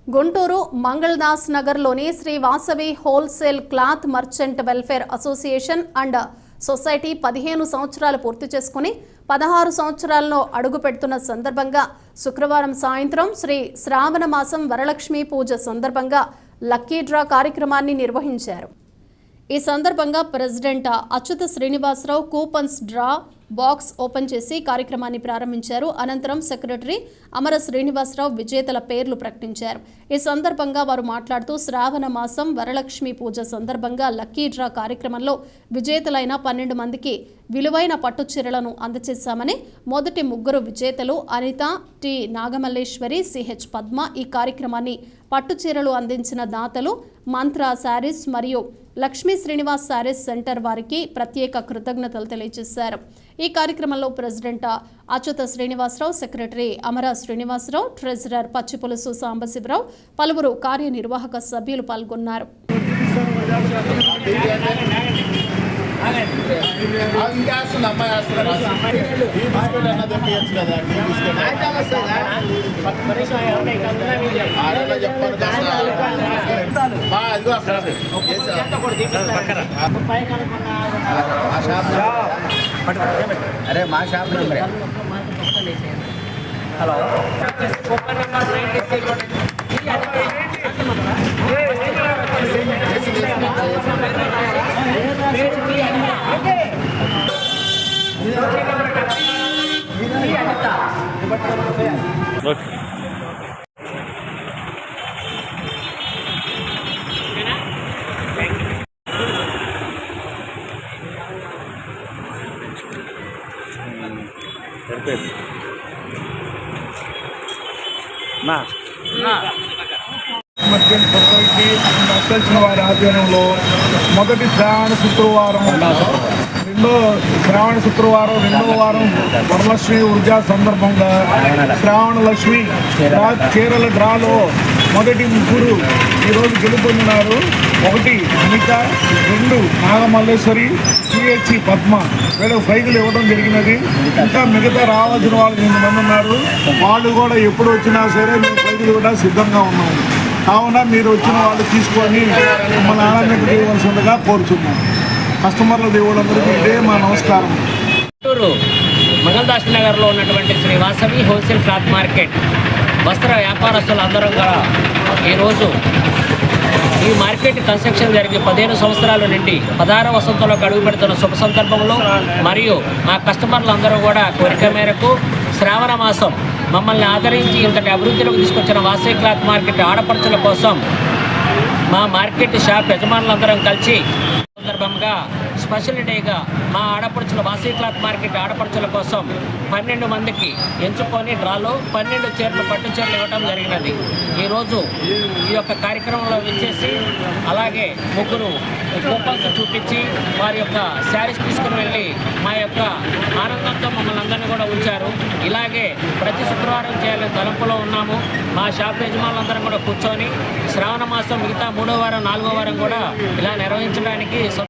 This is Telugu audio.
గుంటూరు మంగళదాస్ నగర్లోని Shri Vasavi wholesale cloth merchant welfare association and society 15 సంవత్సరాలు పూర్తి చేసుకుని 16 సంవత్సరాల్లో అడుగు పెడుతున్న సందర్భంగా శుక్రవారం సాయంత్రం శ్రీ శ్రావణ మాసం వరలక్ష్మి పూజ సందర్భంగా లక్కీ డ్రా కార్యక్రమాన్ని నిర్వహించారు। ఈ సందర్భంగా president Achyuta Srinivasarao coupons draw box open చేసి కార్యక్రమాన్ని ప్రారంభించారు। అనంతరం సెక్రటరీ అమర శ్రీనివాసరావు విజేతల పేర్లు ప్రకటించారు। ఈ సందర్భంగా వారు మాట్లాడుతూ శ్రావణ మాసం వరలక్ష్మి పూజ సందర్భంగా లక్కీ డ్రా కార్యక్రమంలో విజేతలైన 12 మందికి విలువైన పట్టు చీరలను అందజేశామని, మొదటి 3 విజేతలు అనిత టి నాగమల్లేశ్వరి, సిహెచ్ పద్మ। ఈ కార్యక్రమాన్ని పట్టు చీరలు అందించిన దాతలు మంత్ర శారీస్ మరియు లక్ష్మీ శ్రీనివాస్ శారీస్ సెంటర్ వారికి ప్రత్యేక కృతజ్ఞతలు తెలియజేశారు। ఈ కార్యక్రమంలో ప్రెసిడెంట్ అచ్యుత శ్రీనివాసరావు, సెక్రటరీ అమర శ్రీనివాసరావు, ట్రెజరర్ పచ్చిపులుసు సాంబశివరావు, పలువురు కార్యనిర్వాహక సభ్యులు పాల్గొన్నారు। अरे माँ shop number hello merchant society అధ్యక్షుల వారి ఆధ్వర్యంలో మొదటి శ్రావణ శుక్రవారం, రెండవ వారం వరలక్ష్మి ఊర్జా సందర్భంగా శ్రావణ లక్ష్మి చీరల డ్రాలో మొదటి 3 ఈరోజు గెలుపొందినారు। 1 అనిత, 2 నాగమల్లేశ్వరి, సిహెచ్ పద్మ వీళ్ళకి ప్రైజులు ఇవ్వడం జరిగినది। ఇంకా మిగతా రావాల్సిన వాళ్ళు 8 మంది ఉన్నారు। వాళ్ళు కూడా ఎప్పుడు వచ్చినా సరే మేము ప్రైజులు కూడా సిద్ధంగా ఉన్నాము। కావున మీరు వచ్చిన వాళ్ళు తీసుకొని మమ్మల్ని ఆనందం చేయవలసిందిగా కోరుచున్నాం। కస్టమర్ల దేవుళ్ళందరికీ ఇదే మా నమస్కారం। గుంటూరు మంగళదాస్ నగర్లో ఉన్నటువంటి Shri Vasavi wholesale cloth market వస్త్ర వ్యాపారస్తులందరం కూడా ఈరోజు ఈ మార్కెట్ కన్స్ట్రక్షన్ జరిగి 15 సంవత్సరాల నుండి 16వ వసంతంలోకి అడుగు పెడుతున్న శుభ సందర్భంలో మరియు మా కస్టమర్లందరూ కూడా కోరిక మేరకు శ్రావణ మాసం మమ్మల్ని ఆదరించి ఇంతటి అభివృద్ధిలోకి తీసుకొచ్చిన వాసవి క్లాత్ మార్కెట్ ఆడపడుచుల కోసం మా మార్కెట్ షాప్ యజమానులందరం కలిసి సందర్భంగా స్పెషల్ డేగా మా ఆడపడుచుల వాసవి క్లాత్ మార్కెట్ ఆడపడుచుల కోసం 12 మందికి ఎంచుకొని డ్రాలో 12 చీరలు పట్టు చీరలు ఇవ్వడం జరిగినది। ఈరోజు ఈ యొక్క కార్యక్రమంలో విచ్చేసి అలాగే 3 కూపన్స్ చూపించి వారి యొక్క శారీస్ తీసుకుని వెళ్ళి మా యొక్క ఆనందంతో మమ్మల్ని అందరినీ కూడా ఉంచారు। ఇలాగే ప్రతి శుక్రవారం చేయాలని తలంపులో ఉన్నాము। మా షాప్ యజమానులందరం కూడా కూర్చొని శ్రావణ మాసం మిగతా 3వ వారం 4వ వారం కూడా ఇలా నిర్వహించడానికి